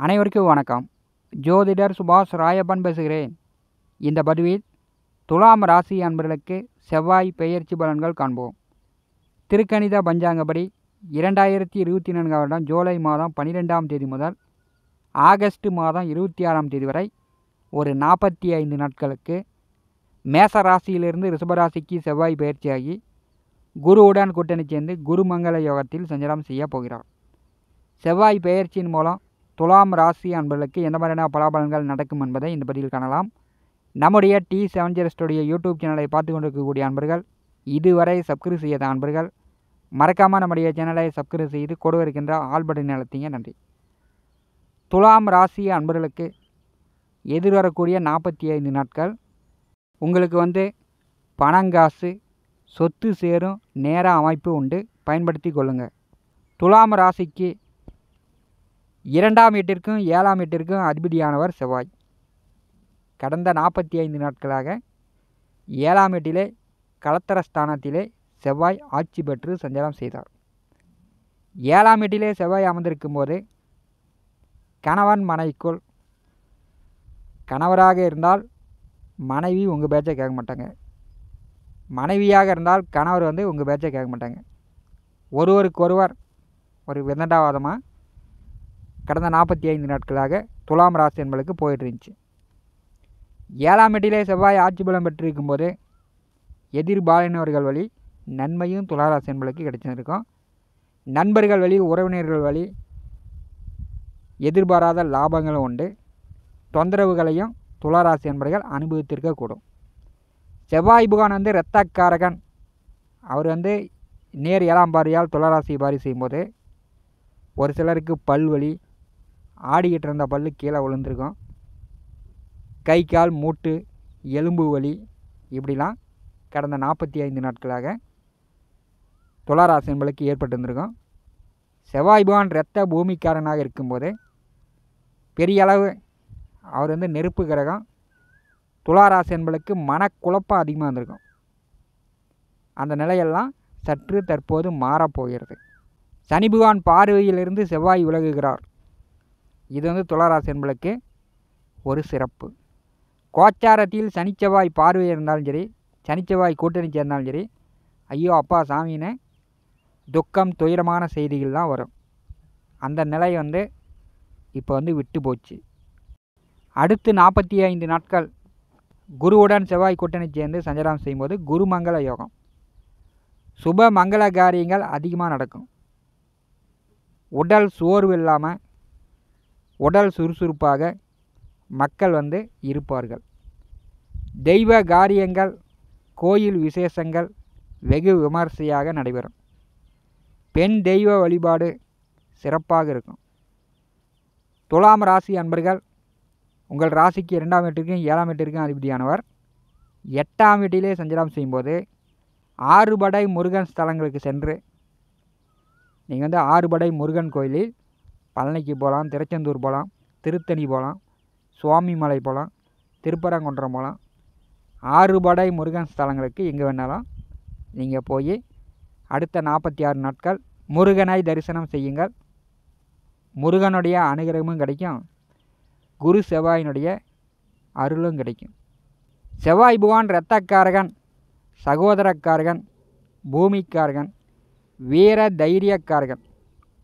அனைவருக்கும் வணக்கம். ஜோதிடர் சுபாஷ் ராயப்பன் பேசுகிறேன். இந்த பதிவில் துலாம் ராசி அன்பர்களுக்கு செவ்வாய் பெயர்ச்சி பலன்கள் காண்போம். திருக்கணித பஞ்சாங்கப்படி 2024 வருடம் ஜூலை மாதம் 12ஆம் தேதி முதல் ஆகஸ்ட் மாதம் 26ஆம் தேதி வரை ஒரு 45 நாட்களுக்கு மேச ராசியிலிருந்து ரிஷபராசிக்கு செவ்வாய் பெயர்ச்சியாகி குருவுடன் கூட்டணி சேர்ந்து குருமங்கள யோகத்தில் சஞ்சாரம் செய்ய போகிறார். செவ்வாய் பெயர்ச்சியின் மூலம் துலாம் ராசி அன்பர்களுக்கு எந்த மாதிரியான பலாபலன்கள் நடக்கும் என்பதை இந்த பதிவில் காணலாம். நம்முடைய T7 ஸ்டுடியோ யூடியூப் சேனலை பார்த்து கொண்டிருக்கக்கூடிய அன்பர்கள், இதுவரை சப்ஸ்கிரைப் செய்யாத அன்பர்கள் மறக்காமல் நம்முடைய சேனலை சப்ஸ்கிரைப் செய்து கூட இருக்கின்ற ஆல் பட்டன் அழுத்திங்க. நன்றி. துலாம் ராசி அன்பர்களுக்கு எதிர்வரக்கூடிய 45 நாட்கள் உங்களுக்கு பணங்காசு சொத்து சேரும் நேர அமைப்பு உண்டு, பயன்படுத்தி கொள்ளுங்கள். துலாம் ராசிக்கு 2ஆம் வீட்டிற்கும் 7ஆம் வீட்டிற்கும் அதிபதியானவர் செவ்வாய். கடந்த 45 நாட்களாக 7ஆம் வீட்டிலே கலத்தரஸ்தானத்திலே செவ்வாய் ஆட்சி பெற்று சஞ்சாரம் செய்தார். 7ஆம் வீட்டிலே செவ்வாய் அமர்ந்திருக்கும் போது கணவன் மனைவிக்குள், கணவராக இருந்தால் மனைவி உங்கள் பேச்சை கேட்க மாட்டாங்க, மனைவியாக இருந்தால் கணவர் உங்கள் பேச்சை கேட்க மாட்டாங்க. ஒருவருக்கொருவர் ஒரு விதண்டாவாதமாக கடந்த 45 நாட்களாக துலாம் ராசி என்பளுக்கு போயிட்டு இருந்துச்சு. 7ஆம் வீட்டிலே செவ்வாய் ஆட்சி பலம் பெற்றிருக்கும் போது எதிர்பாலினவர்கள் வழி நன்மையும் துளாராசி என்பளுக்கு கிடைச்சிருக்கும். நண்பர்கள் வழி, உறவினர்கள் வழி எதிர்பாராத லாபங்களும் உண்டு. தொந்தரவுகளையும் துளாராசி என்பர்கள் அனுபவித்திருக்கக்கூடும். செவ்வாய் புகான் இரத்தக்காரகன். அவர் நேர் 7ஆம் பார்வையால் துளாராசி பாரி செய்யும்போது ஒரு சிலருக்கு பல்வலி, ஆடிக்கிட்டு இருந்த பல்லு கீழே விழுந்திருக்கும், கை கால் மூட்டு எலும்பு வலி, இப்படிலாம் கடந்த 45 நாட்களாக துளாராசி என்பளுக்கு ஏற்பட்டிருந்திருக்கும். செவ்வாய் பகவான் இரத்த பூமிக்காரனாக இருக்கும்போது பெரிய அளவு அவர் நெருப்பு கிரகம். துளாராசி என்பளுக்கு மனக்குழப்பம் அதிகமாக இருந்திருக்கும். அந்த நிலையெல்லாம் சற்று தற்போது மாறப்போகிறது. சனி பகவான் பார்வையிலிருந்து செவ்வாய் விலகுகிறார். இது துளாராசி என்பளுக்கு ஒரு சிறப்பு. கோச்சாரத்தில் சனிச்செவ்வாய் பார்வை இருந்தாலும் சரி, சனிச்செவ்வாய் கூட்டணி சேர்ந்தாலும் சரி, ஐயோ அப்பா சாமின்னு துக்கம் துயரமான செய்திகள் தான் வரும். அந்த நிலை இப்போ விட்டு போச்சு. அடுத்து 45 நாட்கள் குருவுடன் செவ்வாய் கூட்டணி சேர்ந்து சஞ்சாரம் செய்யும்போது குருமங்கள யோகம். சுப மங்கள காரியங்கள் அதிகமாக நடக்கும். உடல் சோர்வு இல்லாமல் உடல் சுறுசுறுப்பாக மக்கள் இருப்பார்கள். தெய்வ காரியங்கள், கோயில் விசேஷங்கள் வெகு விமர்சையாக நடைபெறும். பெண் தெய்வ வழிபாடு சிறப்பாக இருக்கும். துலாம் ராசி அன்பர்கள், உங்கள் ராசிக்கு 2ஆம் வீட்டிற்கும் 7ஆம் வீட்டிற்கும் அதிபதியானவர் 8ஆம் வீட்டிலே சஞ்சாரம் செய்யும்போது 6 படை முருகன் ஸ்தலங்களுக்கு சென்று நீங்கள் 6 படை முருகன் கோயிலில் பழனிக்கு போகலாம், திருச்செந்தூர் போகலாம், திருத்தணி போகலாம், சுவாமிமலை போகலாம், திருப்பரங்குன்றம் போகலாம். 6 படை முருகன் ஸ்தலங்களுக்கு எங்கே வேணாலும் நீங்கள் போய் அடுத்த 46 நாட்கள் முருகனை தரிசனம் செய்யுங்கள். முருகனுடைய அனுகிரகமும் கிடைக்கும், குரு செவ்வாயினுடைய அருளும் கிடைக்கும். செவ்வாய் பகவான் இரத்தக்காரகன், சகோதரக்காரகன், பூமிக்காரகன், வீர தைரியக்காரகன்.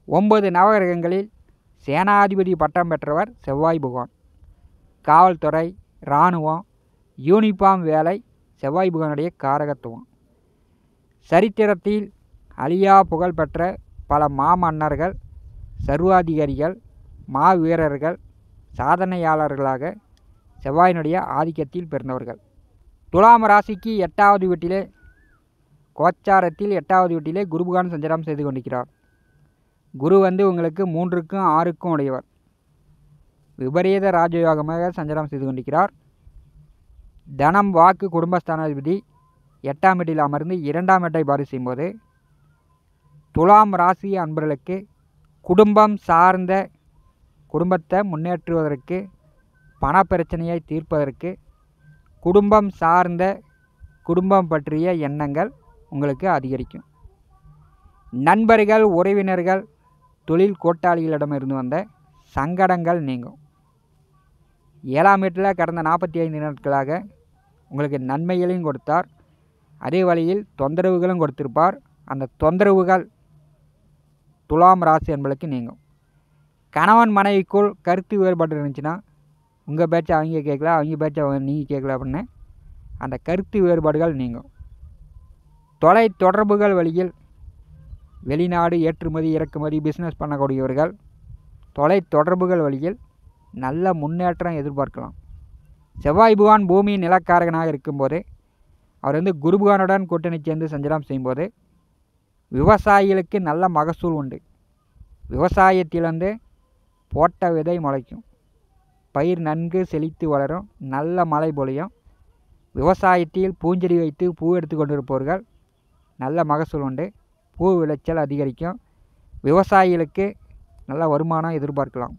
9 நவகிரகங்களில் சேனாதிபதி பட்டம் பெற்றவர் செவ்வாய் பகவான். காவல்துறை, இராணுவம், யூனிஃபார்ம் வேலை செவ்வாய் பகவானுடைய காரகத்துவம். சரித்திரத்தில் அழியா புகழ் பெற்ற பல மாமன்னர்கள், சர்வாதிகாரிகள், மாவீரர்கள், சாதனையாளர்களாக செவ்வாயினுடைய ஆதிக்கத்தில் பிறந்தவர்கள். துலாம் ராசிக்கு 8ஆவது வீட்டிலே, கோச்சாரத்தில் 8ஆவது வீட்டிலே குருபகான் சஞ்சாரம் செய்து கொண்டிருக்கிறார். குரு உங்களுக்கு 3க்கும் 6க்கும் உடையவர். விபரீத ராஜயோகமாக சஞ்சாரம் செய்து கொண்டிருக்கிறார். தனம், வாக்கு, குடும்பஸ்தானாதிபதி 8ஆம் வீட்டில் அமர்ந்து 2ஆம் வீட்டை பாரி செய்யும்போது துலாம் ராசி அன்பர்களுக்கு குடும்பம் சார்ந்த, குடும்பத்தை முன்னேற்றுவதற்கு, பண பிரச்சனையை தீர்ப்பதற்கு, குடும்பம் சார்ந்த, குடும்பம் பற்றிய எண்ணங்கள் உங்களுக்கு அதிகரிக்கும். நண்பர்கள், உறவினர்கள், தொழில் கூட்டாளிகளிடமிருந்து வந்த சங்கடங்கள் நீங்கும். 7ஆம் வீட்டில் கடந்த 45 நாட்களாக உங்களுக்கு நன்மைகளையும் கொடுத்தார், அதே வழியில் தொந்தரவுகளும் கொடுத்திருப்பார். அந்த தொந்தரவுகள் துலாம் ராசி என்பளுக்கு நீங்கும். கணவன் மனைவிக்குள் கருத்து வேறுபாடு இருந்துச்சுன்னா உங்கள் பேச்சை அவங்க கேட்கல, அவங்க பேச்சை நீங்கள் கேட்கல அப்படின்னு அந்த கருத்து வேறுபாடுகள் நீங்கும். தொலை தொடர்புகள் வழியில் வெளிநாடு ஏற்றுமதி இறக்குமதி பிஸ்னஸ் பண்ணக்கூடியவர்கள் தொலை தொடர்புகள் வழியில் நல்ல முன்னேற்றம் எதிர்பார்க்கலாம். செவ்வாய் பகவான் பூமி நிலக்காரகனாக இருக்கும்போது அவர் குரு பகவானுடன் கூட்டணி சேர்ந்து சஞ்சாரம் செய்யும்போது விவசாயிகளுக்கு நல்ல மகசூல் உண்டு. விவசாயத்திலிருந்து போட்ட விதை முளைக்கும், பயிர் நன்கு செழித்து வளரும், நல்ல மழை பொழியும். விவசாயத்தில் பூஞ்செடி வைத்து பூ எடுத்து கொண்டிருப்பவர்கள் நல்ல மகசூல் உண்டு, பூ விளைச்சல் அதிகரிக்கும். விவசாயிகளுக்கு நல்ல வருமானம் எதிர்பார்க்கலாம்.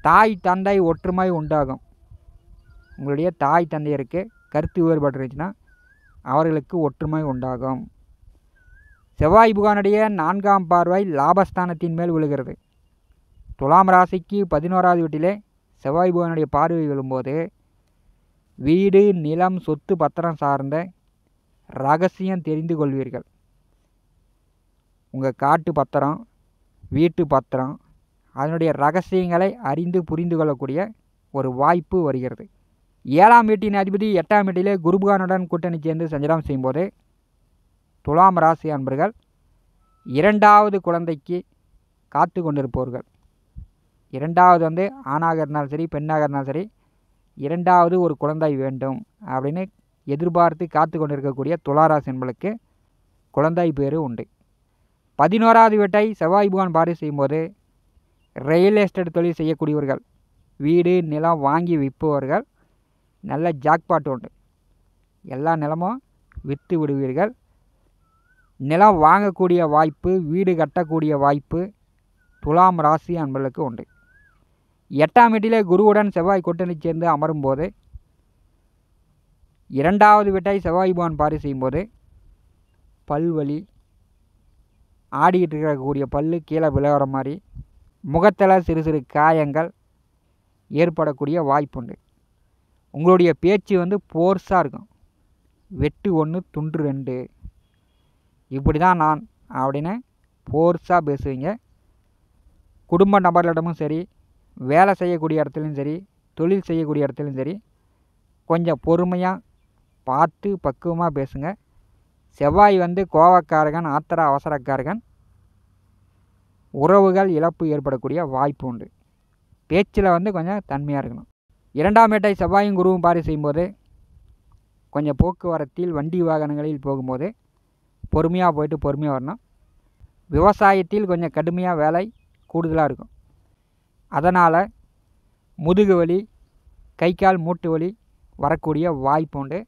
தாய் தந்தை ஒற்றுமை உண்டாகும். உங்களுடைய தாய் தந்தையருக்கு கருத்து வேறுபாடு இருந்துச்சுன்னா அவர்களுக்கு ஒற்றுமை உண்டாகும். செவ்வாய் பகவானுடைய 4ஆம் பார்வை லாபஸ்தானத்தின் மேல் விழுகிறது. துலாம் ராசிக்கு 11ஆவது வீட்டிலே செவ்வாய் பகவானுடைய பார்வை விழும்போது வீடு நிலம் சொத்து பத்திரம் சார்ந்த ரகசியம் தெரிந்து கொள்வீர்கள். உங்கள் காட்டு பத்திரம் வீட்டு பத்திரம் அதனுடைய ரகசியங்களை அறிந்து புரிந்து கொள்ளக்கூடிய ஒரு வாய்ப்பு வருகிறது. 7ஆம் வீட்டின் அதிபதி 8ஆம் வீட்டிலே குரு பகவானுடன் கூட்டணி சேர்ந்து சஞ்சாரம் செய்யும்போது துலாம் ராசி அன்பர்கள் 2வது குழந்தைக்கு காத்து கொண்டிருப்பவர்கள், 2வது ஆணாக இருந்தாலும் சரி பெண்ணாக இருந்தாலும் சரி 2வது ஒரு குழந்தை வேண்டும் அப்படின்னு எதிர்பார்த்து காத்து கொண்டிருக்கக்கூடிய துளாராசி என்பளுக்கு குழந்தை பேரு உண்டு. 11ஆவது வீட்டை செவ்வாய் பகவான் பார்வை செய்யும்போது ரியல் எஸ்டேட் தொழில் செய்யக்கூடியவர்கள், வீடு நிலம் வாங்கி விற்பவர்கள் நல்ல ஜாக்பாட் உண்டு. எல்லா நிலமும் விற்று விடுவீர்கள். நிலம் வாங்கக்கூடிய வாய்ப்பு, வீடு கட்டக்கூடிய வாய்ப்பு துலாம் ராசி அன்பர்களுக்கு உண்டு. 8ஆம் வீட்டிலே குருவுடன் செவ்வாய் கூட்டணி சேர்ந்து அமரும்போது 2வது வீட்டை செவ்வாய் பகவான் பார்வை செய்யும்போது பல்வலி, ஆடிக்கிட்டு இருக்கக்கூடிய பல்லு கீழே விழுகிற மாதிரி, முகத்தில் சிறு சிறு காயங்கள் ஏற்படக்கூடிய வாய்ப்புண்டு. உங்களுடைய பேச்சு போர்ஸாக இருக்கும். வெட்டு 1 துண்டு 2 இப்படி தான் நான் அப்படின்னு போர்ஸாக பேசுவீங்க. குடும்ப நபர்களிடமும் சரி, வேலை செய்யக்கூடிய இடத்துலையும் சரி, தொழில் செய்யக்கூடிய இடத்துலையும் சரி கொஞ்சம் பொறுமையாக பார்த்து பக்குவமாக பேசுங்க. செவ்வாய் கோவக்காரகன், ஆத்திர அவசரக்காரகன், உறவுகள் இழப்பு ஏற்படக்கூடிய வாய்ப்பு உண்டு. பேச்சில் கொஞ்சம் தன்மையாக இருக்கணும். 2ஆம் வீட்டை செவ்வாயும் குருவும் பார்வை செய்யும்போது கொஞ்சம் போக்குவரத்தில் வண்டி வாகனங்களில் போகும்போது பொறுமையாக போயிட்டு பொறுமையாக வரணும். விவசாயத்தில் கொஞ்சம் கடுமையாக வேலை கூடுதலாக இருக்கும். அதனால் முதுகு வலி, கை கால் மூட்டு வலி வரக்கூடிய வாய்ப்பு உண்டு.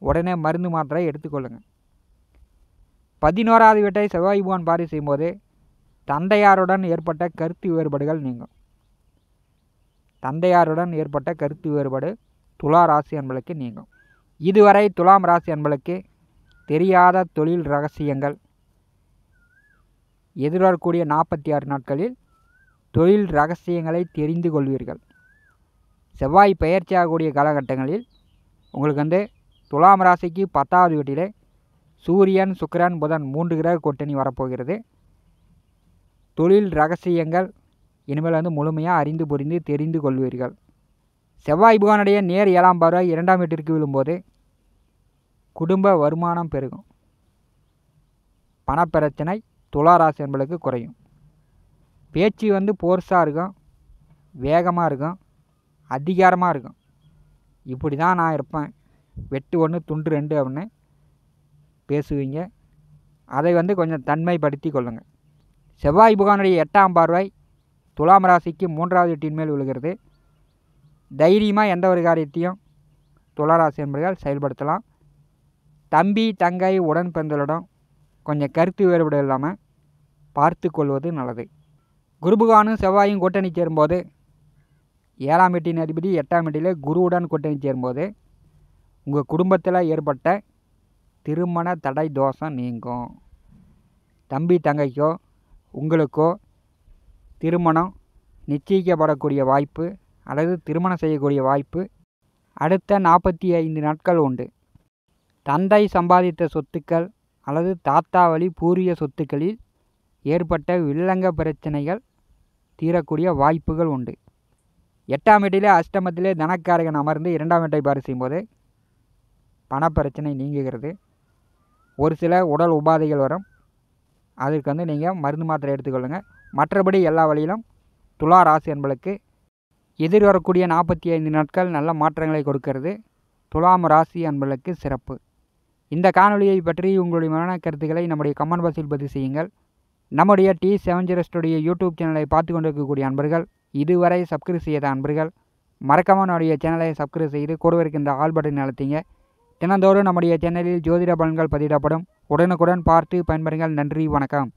உடனே மருந்து மாத்திரை எடுத்துக்கொள்ளுங்கள். 11ஆவது வீட்டை செவ்வாய் பகவான் பார்வை செய்யும்போது தந்தையாருடன் ஏற்பட்ட கருத்து வேறுபாடுகள் நீங்கும். தந்தையாருடன் ஏற்பட்ட கருத்து வேறுபாடு துலா ராசி அன்பளுக்கு நீங்கும். இதுவரை துலாம் ராசி அன்பளுக்கு தெரியாத தொழில் ரகசியங்கள் எதிர்வரக்கூடிய 46 நாட்களில் தொழில் ரகசியங்களை தெரிந்து கொள்வீர்கள். செவ்வாய் பெயர்ச்சியாகக்கூடிய காலகட்டங்களில் உங்களுக்கு துலாம் ராசிக்கு 10வது வீட்டிலே சூரியன் சுக்கிரன் புதன் 3 கிரக கூட்டணி வரப்போகிறது. தொழில் ரகசியங்கள் இனிமேல் முழுமையாக அறிந்து புரிந்து தெரிந்து கொள்வீர்கள். செவ்வாய் பகவானுடைய நேர் 7ஆம் பார்வை 2ஆம் வீட்டிற்கு விழும்போது குடும்ப வருமானம் பெருகும். பணப்பிரச்சனை துளாராசி என்பளுக்கு குறையும். பேச்சு போர்ஸாக இருக்கும், வேகமாக இருக்கும், அதிகாரமாக இருக்கும். இப்படி தான் நான் இருப்பேன், வெட்டு 1 துண்டு 2 அப்படின்னு பேசுவீங்க. அதை கொஞ்சம் தன்மைப்படுத்தி கொள்ளுங்கள். செவ்வாய் பகவானுடைய 8ஆம் பார்வை துலாம் ராசிக்கு 3வது வீட்டின் மேல் விழுகிறது. தைரியமாக எந்த ஒரு காரியத்தையும் துளாராசி என்பவர்கள் செயல்படுத்தலாம். தம்பி தங்கை உடன் பிறந்தவரிடம் கொஞ்சம் கருத்து வேறுபாடு இல்லாமல் பார்த்து கொள்வது நல்லது. குரு பகவானும் செவ்வாயும் கூட்டணி சேரும்போது 7ஆம் வீட்டின் அதிபதி 8ஆம் வீட்டிலே குருவுடன் கூட்டணி சேரும்போது உங்கள் குடும்பத்தில் ஏற்பட்ட திருமண தடை தோஷம் நீங்கும். தம்பி தங்கைக்கோ உங்களுக்கோ திருமணம் நிச்சயிக்கப்படக்கூடிய வாய்ப்பு அல்லது திருமணம் செய்யக்கூடிய வாய்ப்பு அடுத்த 45 நாட்கள் உண்டு. தந்தை சம்பாதித்த சொத்துக்கள் அல்லது தாத்தா வழி பூர்வீக சொத்துக்களில் ஏற்பட்ட வில்லங்க பிரச்சனைகள் தீரக்கூடிய வாய்ப்புகள் உண்டு. 8ஆம் வீட்டிலே அஷ்டமத்திலே தனக்காரகன் அமர்ந்து 2ஆம் வீட்டை பார் செய்யும்போது பணப்பிரச்சனை நீங்குகிறது. ஒரு சில உடல் உபாதைகள் வரும், அதற்கு நீங்கள் மருந்து மாத்திரை எடுத்துக்கொள்ளுங்கள். மற்றபடி எல்லா வழியிலும் துலா ராசி என்பளுக்கு எதிர்வரக்கூடிய 45 நாட்கள் நல்ல மாற்றங்களை கொடுக்கிறது. துலாம் ராசி என்பளுக்கு சிறப்பு. இந்த காணொலியை பற்றி உங்களுடைய மன கருத்துக்களை நம்முடைய கமெண்ட் பாக்ஸில் பதிவு செய்யுங்கள். நம்முடைய T70 ஸ்டுடியோ யூடியூப் சேனலை பார்த்து கொண்டிருக்கக்கூடிய அன்பர்கள், இதுவரை சப்ஸ்கிரைப் செய்யாத அன்பர்கள் மறக்காமல் நம்முடைய சேனலை சப்ஸ்கிரைப் செய்து கூட இருக்கின்ற ஆல் பட்டன் அழுத்திங்க. தினந்தோறும் நம்முடைய சேனலில் ஜோதிட பலன்கள் பதிவிடப்படும். உடனுக்குடன் பார்த்து பயன்பெறுங்கள். நன்றி, வணக்கம்.